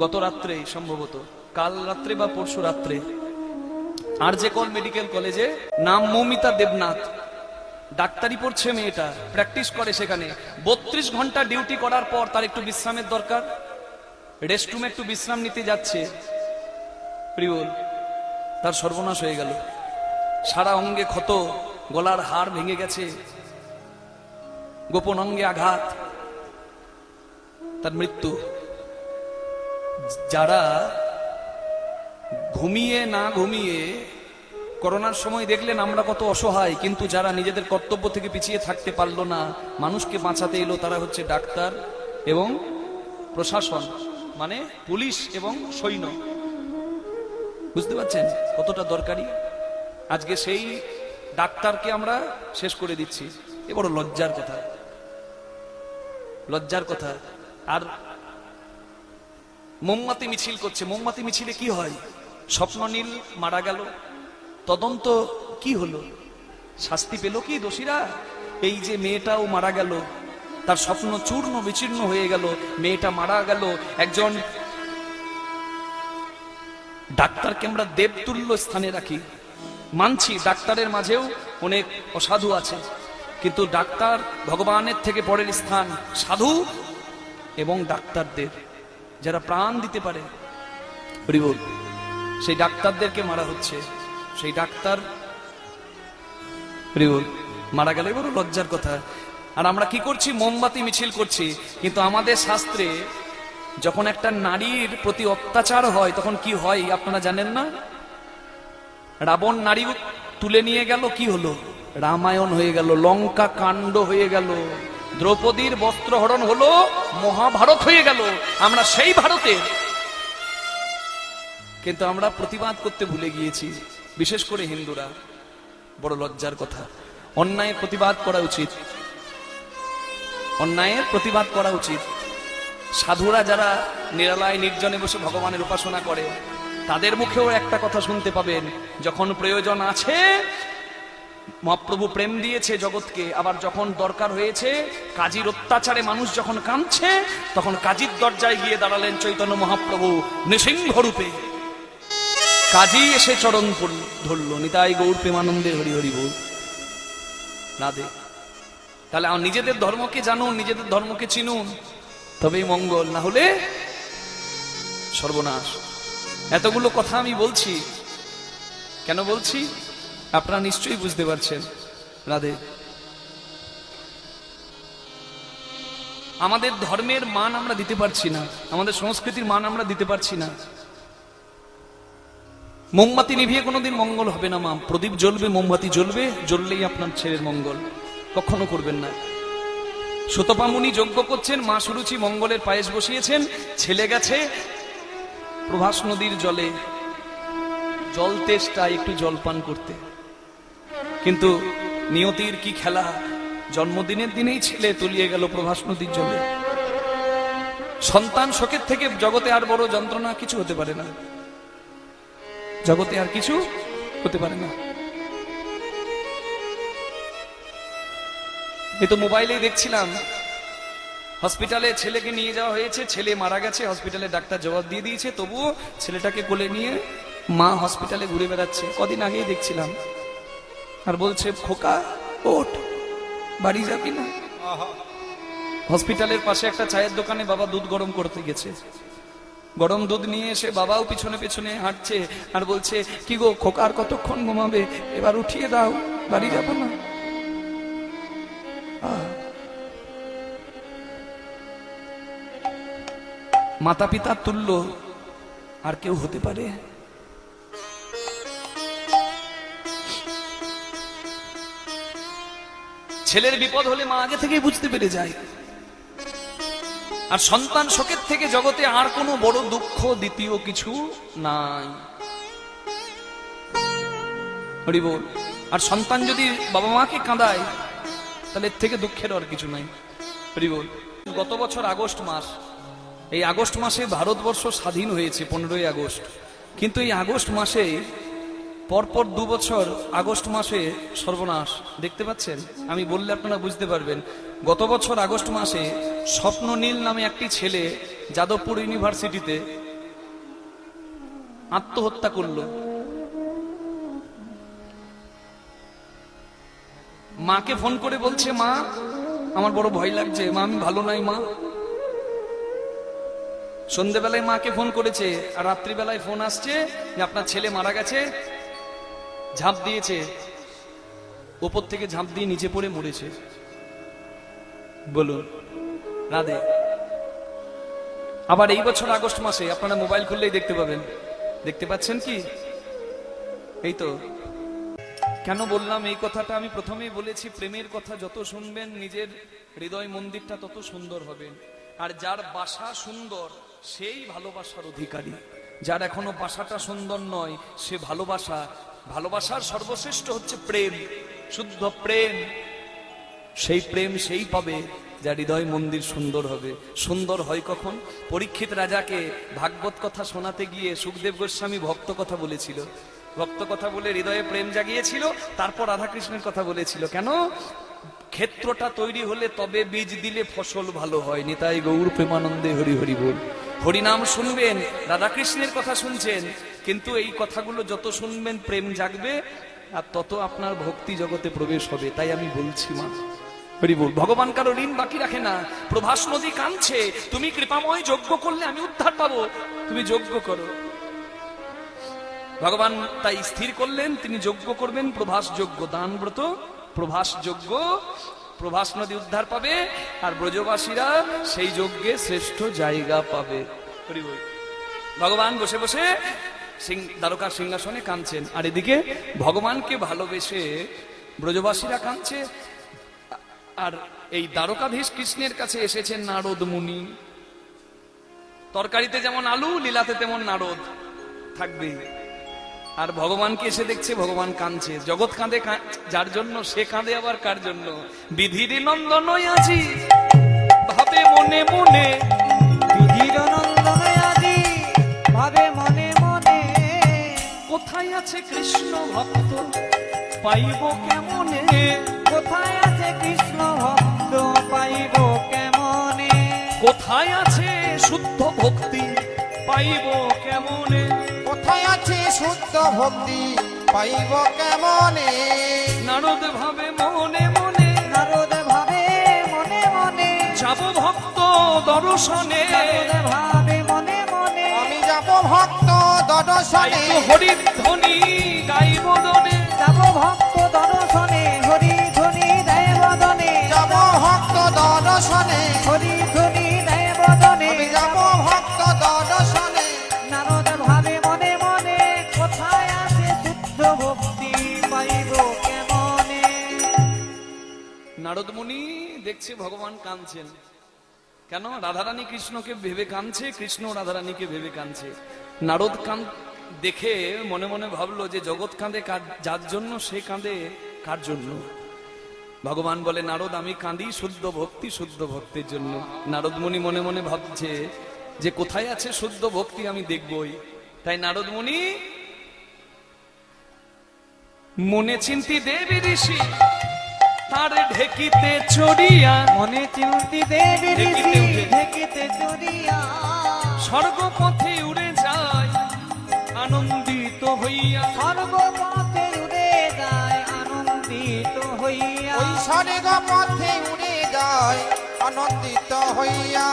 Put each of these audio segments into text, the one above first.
গত রাত্রে সম্ভবত, কাল রাত্রে বা পরশু রাত্রে আরজে কল মেডিকেল কলেজে, নাম মৌমিতা দেবনাথ, ডাক্তারি পড়ছে মেয়েটা, প্র্যাকটিস করে সেখানে। 32 ঘন্টা ডিউটি করার পর তার একটু বিশ্রামের দরকার, রেস্টরুমে একটু বিশ্রাম নিতে যাচ্ছে, প্রিয়ল তার সর্বনাশ হয়ে গেল। সারা অঙ্গে ক্ষত, গলার হাড় ভেঙে গেছে, গোপন অঙ্গে আঘাত, তার মৃত্যু। যারা ঘুমিয়ে না ঘুমিয়ে, করোনার সময় দেখলেন আমরা কত অসহায়, কিন্তু যারা নিজেদের কর্তব্য থেকে পিছিয়ে থাকতে পারলো না, মানুষকে বাঁচাতে এলো, তারা হচ্ছে ডাক্তার এবং প্রশাসন, মানে পুলিশ এবং সৈন্য। বুঝতে পারছেন কতটা দরকারি? আজকে সেই ডাক্তারকে আমরা শেষ করে দিচ্ছি। এ বড় লজ্জার কথা, লজ্জার কথা। আর মোমবাতি মিছিল করছে। মোমবাতি মিছিলে কি হয়? স্বপ্ননীল মারা গেল, তদন্ত কি হলো? শাস্তি পেল কি দোষীরা? এই যে মেয়েটাও মারা গেল, তার স্বপ্ন চূর্ণ বিচীর্ণ হয়ে গেল, মেয়েটা মারা গেল। একজন ডাক্তারকে আমরা দেবতুল্য স্থানে রাখি, মানছি ডাক্তারের মাঝেও অনেক অসাধু আছে, কিন্তু ডাক্তার ভগবানের থেকে পরের স্থান সাধু এবং ডাক্তারদের, যারা প্রাণ দিতে পারে। হরিবল। সেই ডাক্তারদেরকে মারা হচ্ছে, সেই ডাক্তার হরিবল মারা গেলে বড় লজ্জার কথা। আর আমরা কি করছি? মোমবাতি মিছিল করছি। কিন্তু আমাদের শাস্ত্রে যখন একটা নারীর প্রতি অত্যাচার হয় তখন কি হয় আপনারা জানেন না? রাবণ নারী তুলে নিয়ে গেল, কি হলো? রামায়ণ হয়ে গেল, লঙ্কা কাণ্ড হয়ে গেল, দ্রৌপদীর বস্ত্রহরণ হলো, মহাভারত হয়ে গেল। আমরা সেই ভারতের, কিন্তু আমরা প্রতিবাদ করতে ভুলে গিয়েছি, বিশেষ করে হিন্দুরা। বড় লজ্জার কথা। অন্যায়ের প্রতিবাদ করা উচিত, অন্যায়ের প্রতিবাদ করা উচিত। সাধুরা যারা নিরালায় নির্জনে বসে ভগবানের উপাসনা করে, তাদের মুখেও একটা কথা শুনতে পাবেন, যখন প্রয়োজন আছে মহাপ্রভু প্রেম দিয়েছে জগৎকে, আবার যখন দরকার হয়েছে কাজীর অত্যাচারে মানুষ যখন কাঁদছে, তখন কাজীর দরজায় গিয়ে দাঁড়ালেন চৈতন্য মহাপ্রভু নৃসিংহ রূপে। কাজী এসে চরণ ধরল, নিতাই গৌর প্রেমানন্দে হরি হরি বল রাধে। তাহলে নিজেদের ধর্মকে জানুন, নিজেদের ধর্মকে চিনুন, তবেই মঙ্গল, না হলে সর্বনাশ। এতগুলো কথা আমি বলছি, কেন বলছি আপনারা নিশ্চয়ই বুঝতে পারছেন। রাধে। আমাদের ধর্মের মান আমরা দিতে পারছি না, আমাদের সংস্কৃতির মান আমরা দিতে পারছি না। মোমবাতি নিভিয়ে কোনোদিন মঙ্গল হবে না মা। প্রদীপ জ্বলবে, মোমবাতি জ্বলবে, জ্বললেই আপনার ছেলের মঙ্গল। কখনো করবেন না। সুতপামুনি যজ্ঞ করছেন, মা সুরুচি মঙ্গলের পায়েস বসিয়েছেন, ছেলে গেছে প্রভাস নদীর জলে জল তেষ্টায় একটু জলপান করতে, কিন্তু নিয়তির কি খেলা, জন্মদিনের দিনেই ছেলে তলিয়ে গেল প্রভাস নদীর জলে। সন্তান শোকের থেকে জগতে আর বড় যন্ত্রণা কিছু হতে পারে না, জগতে আর কিছু হতে পারে না। এই তো মোবাইলেই দেখছিলাম, হসপিটালে ছেলেকে নিয়ে যাওয়া হয়েছে, ছেলে মারা গেছে, হসপিটালে ডাক্তার জবাব দিয়ে দিয়েছে, তবুও ছেলেটাকে কোলে নিয়ে মা হসপিটালে ঘুরে বেড়াচ্ছে। কদিন আগেই দেখছিলাম, আর বলছে খোকা ওঠ, বাড়ি যাবি না? হসপিটালের পাশে একটা চায়ের দোকানে বাবা দুধ গরম করতে গেছে, গরম দুধ নিয়ে এসে বাবাও পিছনে পিছনে হাঁটছে, আর বলছে কি গো খোকা আর কতক্ষণ ঘুমাবে, এবার উঠিয়ে দাও, বাড়ি যাবো না? মাতা পিতা তুল্য আর কেউ হতে পারে? ছেলের বিপদ হলে মা আগে থেকেই বুঝতে পেরে যায়। আর সন্তান শোকের থেকে জগতে আর কোনো বড় দুঃখ দ্বিতীয় কিছু নাই। হরি বল। আর সন্তান যদি বাবা মাকে কাঁদায়, তাহলে এর থেকে দুঃখের আর কিছু নাই। হরি বল। গত বছর আগস্ট মাস, এই আগস্ট মাসে ভারতবর্ষ স্বাধীন হয়েছে 15ই আগস্ট, কিন্তু এই আগস্ট মাসে পরপর 2 বছর আগস্ট মাসে সর্বনাশ দেখতে পাচ্ছেন। আমি বললে আপনারা বুঝতে পারবেন। গত বছর আগস্ট মাসে স্বপ্ননীল নামে একটি ছেলে যাদবপুর ইউনিভার্সিটিতে আত্মহত্যা করলো। মাকে ফোন করে বলছে, মা আমার বড় ভয় লাগছে, মা আমি ভালো নাই মা। সন্ধ্যেবেলায় মাকে ফোন করেছে, আর রাত্রিবেলায় ফোন আসছে যে আপনার ছেলে মারা গেছে, ঝাঁপ দিয়েছে, ওপর থেকে ঝাঁপ দিয়ে নিচে পড়ে মরেছে। বলুন রাধে। আবার এই বছর আগস্ট মাসে আপনারা মোবাইল খুললেই দেখতে পাবেন, দেখতে পাচ্ছেন কি? এই তো। কেন বললাম এই কথাটা? আমি প্রথমেই বলেছি, প্রেমের কথা যত শুনবেন নিজের হৃদয় মন্দিরটা তত সুন্দর হবে। আর যার বাসা সুন্দর সেই ভালোবাসার অধিকারী। যার এখনো বাসাটা সুন্দর নয় সে ভালোবাসার সর্বশ্রেষ্ঠ হচ্ছে প্রেম, শুদ্ধ প্রেম। সেই প্রেম সেই পাবে যার হৃদয় মন্দির সুন্দর হবে। সুন্দর হয় কখন? পরীক্ষিত রাজাকে ভাগবত কথা শোনাতে গিয়ে সুখদেব গোস্বামী ভক্ত কথা বলেছিল, ভক্ত কথা বলে হৃদয়ে প্রেম জাগিয়েছিল, তারপর রাধাকৃষ্ণের কথা বলেছিল। কেন? ক্ষেত্রটা তৈরি হলে তবে বীজ দিলে ফসল ভালো হয়। নিতাই গৌর প্রেমানন্দে হরি হরি বল। হরিনাম শুনবেন, রাধাকৃষ্ণের কথা শুনছেন, কিন্তু এই কথাগুলো যত শুনবেন প্রেম জাগবে আর তত আপনার ভক্তি জগতে প্রবেশ হবে। তাই আমি বলছি মা হরি বল। ভগবান কারো ঋণ বাকি রাখে না। প্রভাস নদী কাঁদছে, তুমি কৃপাময় যজ্ঞ করলে আমি উদ্ধার পাবো, তুমি যজ্ঞ করো। ভগবান তাই স্থির করলেন তিনি যজ্ঞ করবেন, প্রভাস যজ্ঞ, দান ব্রত প্রভাস যজ্ঞ। প্রভাস নদী উদ্ধার পাবে আর ব্রজবাসীরা সেই যজ্ঞে শ্রেষ্ঠ জায়গা পাবে। ভগবান বসে বসে দ্বারকার সিংহাসনে কাঁদছেন, আর এদিকে ভগবানকে ভালোবেসে ব্রজবাসীরা কাঁদছে। আর এই দ্বারকাধীশ কৃষ্ণের কাছে এসেছেন নারদ মুনি। তরকারিতে যেমন আলু, লীলাতে তেমন নারদ থাকবে। আর ভগবানকে এসে দেখছে ভগবান কাঁদছে। জগৎ কাঁদে যার জন্য, সে কাঁদে আবার কার জন্য? বিধির নন্দন আজি ভাবে মনে মনে, বিধির নন্দন আজি ভাবে মনে মনে, কোথায় আছে কৃষ্ণ ভক্ত পাইব কেমনে? কোথায় আছে কৃষ্ণ ভক্ত পাইব কেমনে? কোথায় আছে শুদ্ধ ভক্তি পাইব কেমনে? কোথায় আছে শুদ্ধ ভক্তি পাইব কেমনে? নারদ ভাবে মনে মনে, নারদ ভাবে মনে মনে, যাব ভক্ত দর্শনে, নারদ ভাবে মনে মনে, আমি যাব ভক্ত দর্শনে, হরির ধ্বনি গাইব দনে, যাব ভক্ত দর্শনে, হরি ধ্বনি দেয় বদনে, যাব ভক্ত দর্শনে, হরি ধ্বনি দেয় বদনে, আমি যাব ভক্ত দর্শনে। নারদ ভাবে মনে মনে, কোথায় আছে শুদ্ধ ভক্তি পাইব কেমনে? নারদ মুনি দেখছে ভগবান কাঁদছেন। কেন? রাধারানী কৃষ্ণকে ভেবে কাঁদছে, কৃষ্ণ রাধারানীকে ভেবে কাঁদছে। নারদ দেখে মনে মনে ভাবলো যে জগৎ কাঁদে যার জন্য, সে কাঁদে কার জন্য? ভগবান বলে, নারদ আমি কাঁদি শুদ্ধ ভক্তি, শুদ্ধ ভক্তির জন্য। নারদ মুনি মনে মনে ভাবছে যে কোথায় আছে শুদ্ধ ভক্তি আমি দেখবই। তাই নারদ মুনি মনে চিন্তি দেবী ঋষি তার ঢেকিতে চড়িয়া, মনে চিন্তি দেবী ঢেকিতে ঋষি উঠে। ঢেকিতে চড়িয়া, স্বর্গপথে উড়ে যায় আনন্দিত হইয়া। স্বর্গপথে উড়ে যায় আনন্দিত হইয়া, ওই স্বর্গ পথে উড়ে যায় আনন্দিত হইয়া।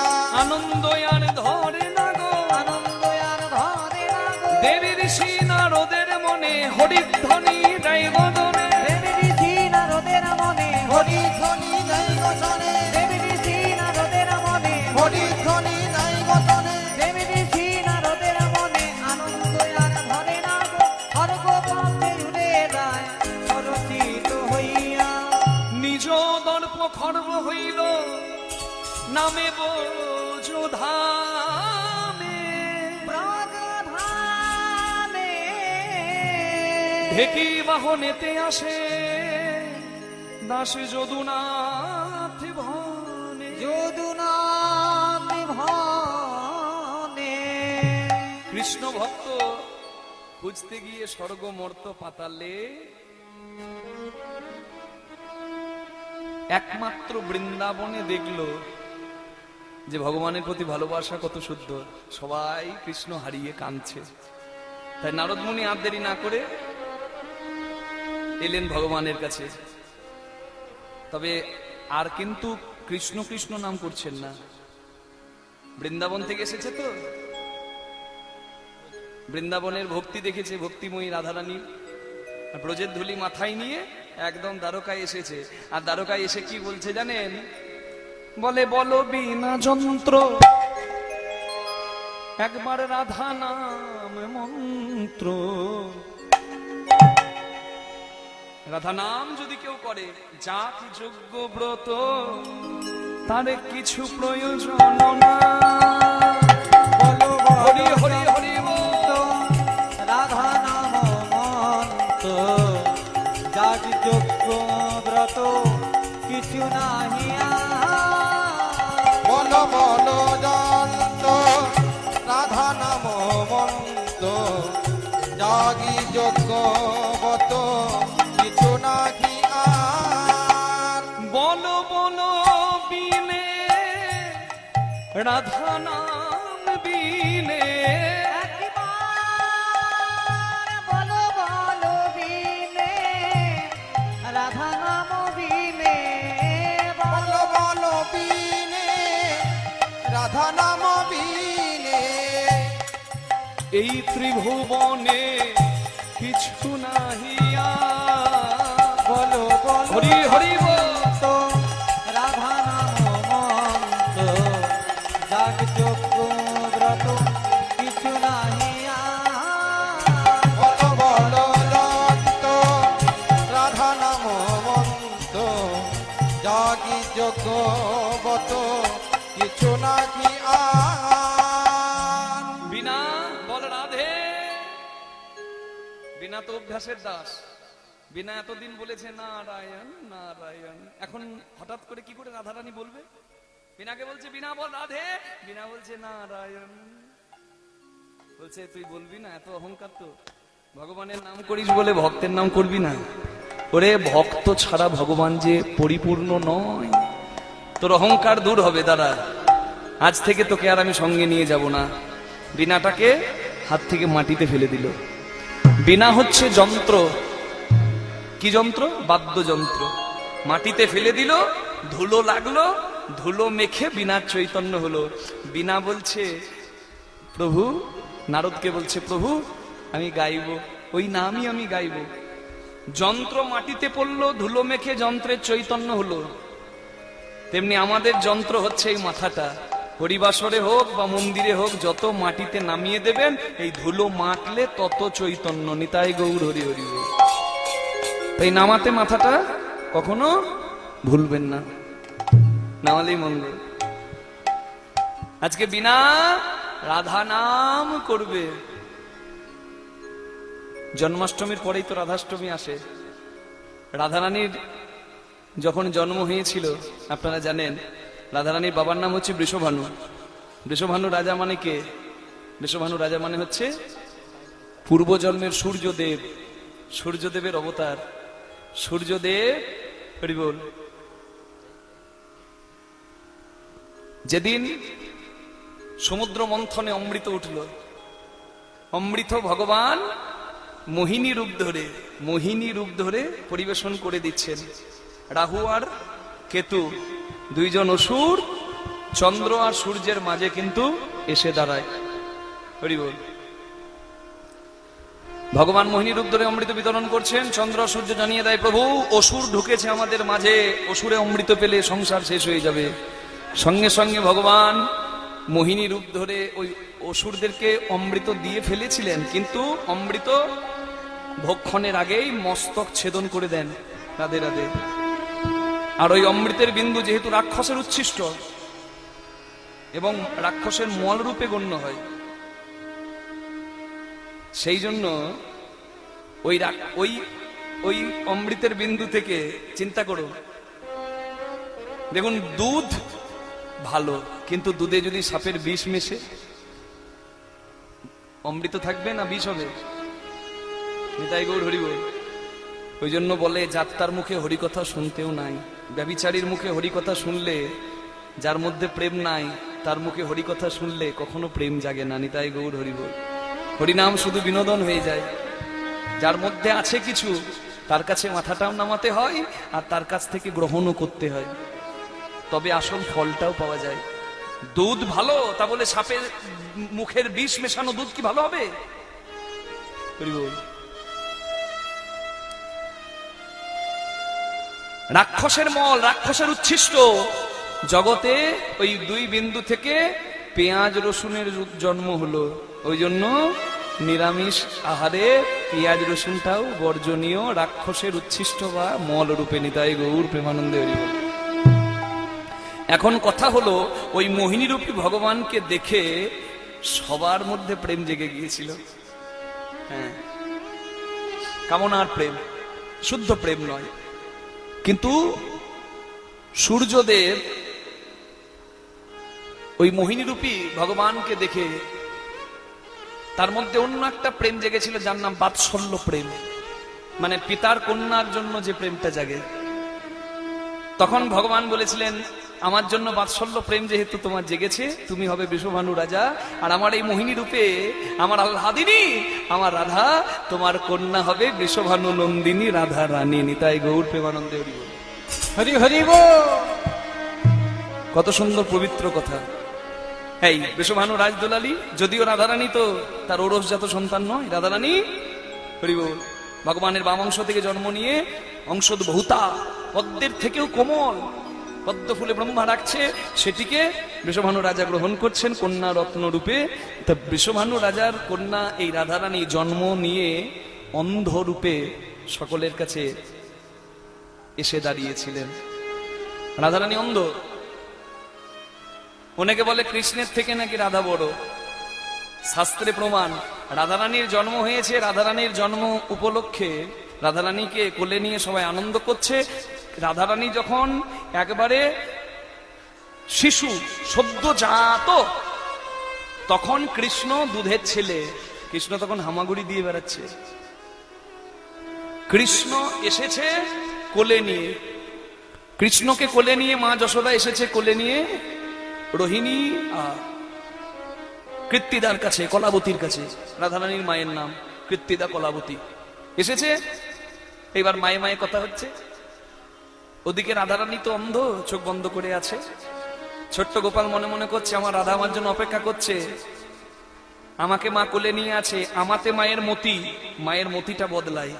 আনন্দ আর ধরে না গো, আনন্দ আর ধরে না গো, দেবী ঋষি নারদের মনে হরিধ্বনি দেয় বদনে। দেবী ঋষি নারদের মনে হরি ধ্বনি নাই গোচনে, দেবী ঋষি নারদের মনে হরি ধ্বনি নাই গোচনে, দেবী ঋষি নারদের মনে আনন্দ আর ধরে না গো, স্বর্গপথে উড়ে যায় সরসিত হইয়া, নিজ দর্প খর্ব হইল নামে বোঝধামে। ব্রজধামে ঢেকি বাহনেতে আসে দাস যদুনাথ ভনে। যদুনাথ ভনে। কৃষ্ণ ভক্ত খুঁজতে গিয়ে স্বর্গ মর্ত পাতালে একমাত্র বৃন্দাবনে দেখলো যে ভগবানের প্রতি ভালোবাসা কত শুদ্ধ। সবাই কৃষ্ণ হারিয়ে কাঁদছে। তাই নারদ মুনি আর দেরি না করে এলেন ভগবানের কাছে। তবে আর কিন্তু কৃষ্ণ কৃষ্ণ নাম করছেন না, বৃন্দাবন থেকে এসেছে তো, বৃন্দাবনের ভক্তি দেখেছে, ভক্তিময়ী রাধারানী, আর ব্রজের ধুলি মাথায় নিয়ে একদম দ্বারকায় এসেছে। আর দ্বারকায় এসে কি বলছে জানেন? বলে বলো বিনা যন্ত্র একবার রাধা নাম মন্ত্র। রাধা নাম যদি কেউ করে যাক যোগ্য ব্রত, তার কিছু প্রয়োজন না। বলো হরি হরি হরি রাধা নাম মন্ত্র, যাগ যোগ্য ব্রত কিছু নাহি বলো বলো যন্ত্র রাধা নাম মন্ত্র, জাগি যোগ্য বত কিছু নাহি আর। বলো বলো বিনে রাধা নাম বিনে, বলো বলো বিনে রাধা নাম বিনে, বলো বলো বিনে রাধা নাম বিনে, এই ত্রিভুবনে কিছু নাহি আর। বলো বলো হরি হরি বল। তো রাধা নাম মন্ত্র, যাগ যোগ্য ব্রত কিছু নাহি বলো বলো যন্ত্র রাধা নাম মন্ত্র, জাগি যোগ্য বত কিছু নাহি আর। বিনা বল রাধে। বিনা তো অভ্যাসের দাস, বিনা এতদিন বলেছে নারায়ণ নারায়ণ, এখন হঠাৎ করে কি করে রাধারানী বলবে? বিনাকে বলছে বিনা বল রাধে, বিনা বলছে নারায়ণ। বলছে তুই বলবি না, এত অহংকার তো, ভগবানের নাম করিস বলে ভক্তের নাম করবি না? ওরে ভক্ত ছাড়া ভগবান যে পরিপূর্ণ নয়। তোর অহংকার দূর হবে দাঁড়া, আজ থেকে তোকে আর আমি সঙ্গে নিয়ে যাব না। বিনাটাকে হাত থেকে মাটিতে ফেলে দিল। বিনা হচ্ছে যন্ত্র। কি যন্ত্র? বাদ্যযন্ত্র। মাটিতে ফেলে দিল, ধুলো লাগলো, ধুলো মেখে বিনার চৈতন্য হলো। বিনা বলছে প্রভু, নারদকে বলছে প্রভু আমি গাইব, ওই নামই আমি গাইব। যন্ত্র মাটিতে পড়লো, ধুলো মেখে যন্ত্রের চৈতন্য হলো। তেমনি আমাদের যন্ত্র হচ্ছে এই মাথাটা। হরিবাসরে হোক বা মন্দিরে হোক, যত মাটিতে নামিয়ে দেবেন, এই ধুলো মাখলে তত চৈতন্য। নিতাই গৌর হরি হরি বল। তাই নামাতে মাথাটা কখনো ভুলবেন না, নামালেই মঙ্গল। আজকে বিনা রাধা নাম করবে। জন্মাষ্টমীর পরেই তো রাধাষ্টমী আসে। রাধারানীর যখন জন্ম হয়েছিল আপনারা জানেন, রাধারানীর বাবার নাম হচ্ছে বৃষভানু। বৃষভানু রাজা মানে কে? বৃষভানু রাজা মানে হচ্ছে পূর্বজন্মের সূর্যদেব, সূর্যদেবের অবতার। সূর্যদেব হরি বল। যেদিন সমুদ্র মন্থনে অমৃত উঠল, অমৃত ভগবান মোহিনী রূপ ধরে পরিবেশন করে দিচ্ছেন। রাহু আর কেতু দুইজন অসুর চন্দ্র আর সূর্যের মাঝে কিন্তু এসে দাঁড়ায়। হরি বল। ভগবান মোহিনী রূপ ধরে অমৃত বিতরণ করছেন। চন্দ্র সূর্য জানিয়ে দেয় প্রভু অসুর ঢুকেছে আমাদের মাঝে, অসুরে অমৃত পেলে সংসার শেষ হয়ে যাবে। সঙ্গে সঙ্গে ভগবান মোহিনী রূপ ধরে ওই অসুরদেরকে অমৃত দিয়ে ফেলেছিলেন, কিন্তু অমৃত ভক্ষণের আগেই মস্তক ছেদন করে দেন। রাধে রাধে। আর ওই অমৃতের বিন্দু যেহেতু রাক্ষসের উচ্ছিষ্ট এবং রাক্ষসের মল রূপে গণ্য হয়, সেই জন্য ওই অমৃতের বিন্দু থেকে চিন্তা করো, দেখুন দুধ ভালো, কিন্তু দুধে যদি সাপের বিষ মেশে অমৃত থাকবে না বিষ হবে? নিতাই গৌর হরি বল। ওই জন্য বলে যাত্রার মুখে হরিকথা শুনতেও নাই। ব্যভিচারীর মুখে হরিকথা শুনলে, যার মধ্যে প্রেম নাই, তার মুখে হরিকথা শুনলে কখনো প্রেম জাগে না। নিতাই গৌর হরি বল। হরিনাম শুধু বিনোদন হয়ে যায়। যার মধ্যে আছে কিছু, তার কাছে মাথাটাও নামাতে হয় আর তার কাছ থেকে গ্রহণও করতে হয়, তবে আসল ফলটাও পাওয়া যায়। দুধ ভালো, তা বলে সাপের মুখের বিষ মেশানো দুধ কি ভালো হবে? হরি বল। রাক্ষসের মল, রাক্ষসের উচ্ছিষ্ট, জগতে ওই 2 বিন্দু থেকে পেঁয়াজ রসুনের জন্ম হলো। ওই জন্য নিরামিষ আহারে পেঁয়াজ রসুনটাও বর্জনীয়, রাক্ষসের উচ্ছিষ্ট বা মল রূপে। নিতাই গৌর প্রেমানন্দে হরি বল। এখন কথা হলো, ওই মোহিনী রূপী ভগবানকে দেখে সবার মধ্যে প্রেম জেগে গিয়েছিল। হ্যাঁ, কামনার প্রেম, শুদ্ধ প্রেম নয়। কিন্তু সূর্যদেব ওই মোহিনী রূপী ভগবানকে দেখে তার মধ্যে অন্য একটা প্রেম জেগেছিল, যার নাম বাৎসল্য প্রেম, মানে পিতার কন্যার জন্য যে প্রেমটা জাগে। তখন ভগবান বলেছিলেন, আমার জন্য বাৎসল্য প্রেম যেহেতু তোমার জেগেছে, তুমি হবে বৃষভানু রাজা, আর আমার এই মোহিনী রূপে, আমার আহ্লাদিনী, আমার রাধা, তোমার কন্যা হবে বৃষভানু নন্দিনী রাধা রানী। নিতাই গৌর প্রেমানন্দে হরি বল। হরি হরি বল। কত সুন্দর পবিত্র কথা। এই বৃষভানু রাজদুলালী, যদিও রাধারানী তো তার ওরসজাত সন্তান নয়, রাধারানী হরি বল ভগবানের বাম অংশ থেকে জন্ম নিয়ে, অংশ বহুতা, পদ্মের থেকেও কোমল, পদ্ম ফুলে ব্রহ্মা রাখছে, সেটিকে বৃষভানু রাজা গ্রহণ করছেন কন্যা রত্ন রূপে। তা বৃষভানু রাজার কন্যা এই রাধারানী জন্ম নিয়ে অন্ধ রূপে সকলের কাছে এসে দাঁড়িয়েছিলেন। রাধারানী অন্ধ। অনেকে বলে কৃষ্ণের থেকে নাকি রাধা বড়। শাস্ত্রে প্রমাণ, রাধারানীর জন্ম হয়েছে, রাধারানীর জন্ম উপলক্ষে রাধারানীকে কোলে নিয়ে সবাই আনন্দ করছে। রাধারানী যখন একবারে শিশু, সদ্যজাত, তখন কৃষ্ণ দুধের ছেলে, কৃষ্ণ তখন হামাগুড়ি দিয়ে বেড়াচ্ছে। কৃষ্ণ এসেছে কোলে নিয়ে, কৃষ্ণকে কোলে নিয়ে মা যশোদা এসেছে কোলে নিয়ে রোহিণী কৃত্তিদার কাছে, কলাবতীর কাছে। রাধারানীর মায়ের নাম কৃত্তিদা কলাবতী। এসেছে, এবার মায়ে মায়ে কথা হচ্ছে। ওদিকে রাধারানী তো অন্ধ, চোখ বন্ধ করে আছে। ছোট্ট গোপাল মনে মনে করছে, আমার রাধা আমার জন্য অপেক্ষা করছে, আমাকে মা কোলে নিয়ে আছে। আমাতে মায়ের মতি, মায়ের মতিটা বদলায়।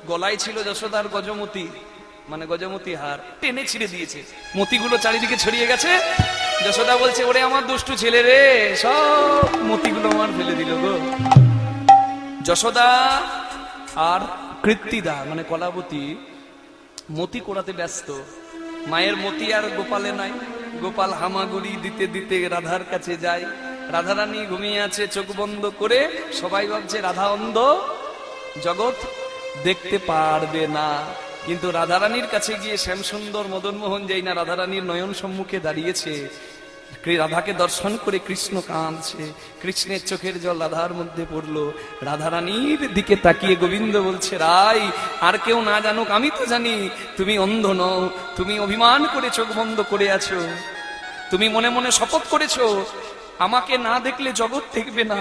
গলায় ছিল যশোদার গজমতি, মানে গজমতি হার, টেনে ছিঁড়ে দিয়েছে, মতিগুলো চারিদিকে ছড়িয়ে গেছে। যশোদা বলছে, ওরে আমার দুষ্টু ছেলে রে, সব মতিগুলো আমার ফেলে দিল গো। যশোদা আর কৃত্তিদা মানে কলাবতী মতি কোড়াতে ব্যস্ত। মায়ের মতি আর গোপালে নাই। গোপাল হামাগুড়ি দিতে দিতে রাধার কাছে যায়। রাধারানী ঘুমিয়ে আছে চোখ বন্ধ করে। সবাই ভাবছে রাধা অন্ধ, জগৎ দেখতে পারবে না। কিন্তু রাধারানীর কাছে গিয়ে শ্যামসুন্দর মদনমোহন যেই না রাধারানীর নয়ন সম্মুখে দাঁড়িয়েছে, রাধাকে দর্শন করে কৃষ্ণ কাঁদছে। কৃষ্ণের চোখের জল রাধার মধ্যে পড়লো। রাধারানীর দিকে তাকিয়ে গোবিন্দ বলছে, রাই, আর কেউ না জানুক, আমি তো জানি তুমি অন্ধ নও। তুমি অভিমান করে চোখ বন্ধ করে আছো। তুমি মনে মনে শপথ করেছো, আমাকে না দেখলে জগৎ দেখবে না।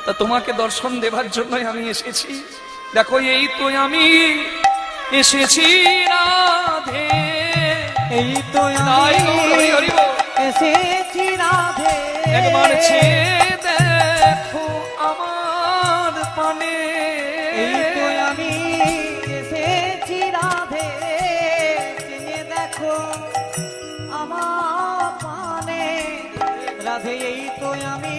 তা তোমাকে দর্শন দেবার জন্যই আমি এসেছি। দেখো, এই তো আমি এসেছি রাধে, এই তো আমি এসেছি রাধে। একবার চেয়ে দেখো আমার পানে, এই তো আমি এসেছি রাধে, চেয়ে দেখো আমার পানে। রাধে, এই তো আমি